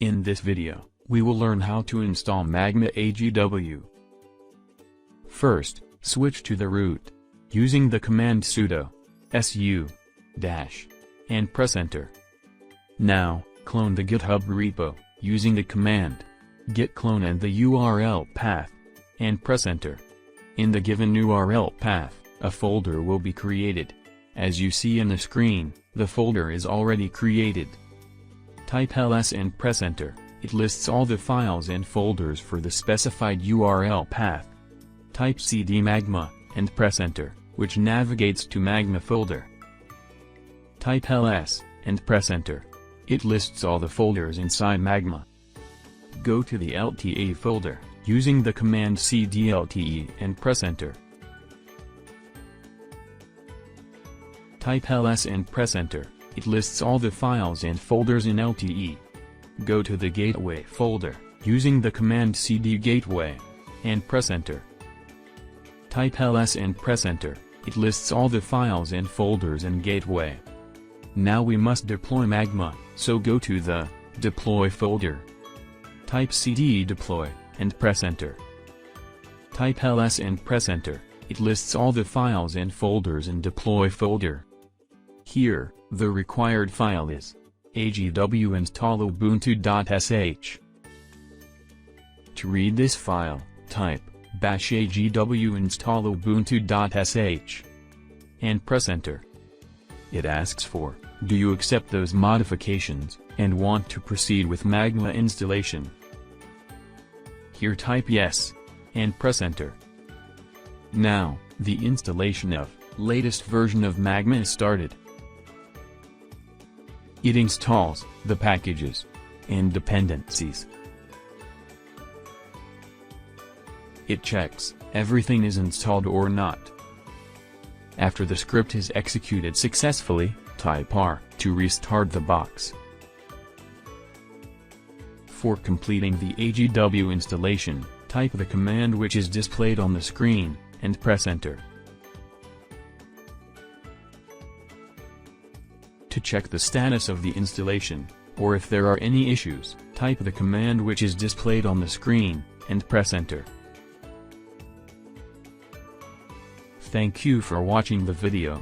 In this video, we will learn how to install Magma AGW. First, switch to the root, using the command sudo su - and press enter. Now, clone the GitHub repo, using the command git clone and the URL path, and press enter. In the given URL path, a folder will be created. As you see in the screen, the folder is already created. Type ls and press enter. It lists all the files and folders for the specified URL path. Type cd magma, and press enter, which navigates to Magma folder. Type ls, and press enter. It lists all the folders inside Magma. Go to the LTE folder, using the command cd lte and press enter. Type ls and press enter. It lists all the files and folders in LTE. Go to the gateway folder, using the command cd gateway, and press enter. Type ls and press enter. It lists all the files and folders in gateway. Now we must deploy Magma, so go to the deploy folder. Type cd deploy, and press enter. Type ls and press enter. It lists all the files and folders in deploy folder. Here, the required file is agw install ubuntu.sh. To read this file, type --agw install ubuntu.sh and press enter. It asks for, do you accept those modifications, and want to proceed with Magma installation? Here type yes, and press enter. Now, the installation of latest version of Magma is started. It installs the packages and dependencies. It checks everything is installed or not. After the script is executed successfully, type R to restart the box. For completing the AGW installation, type the command which is displayed on the screen, and press enter. To check the status of the installation, or if there are any issues, type the command which is displayed on the screen, and press enter. Thank you for watching the video.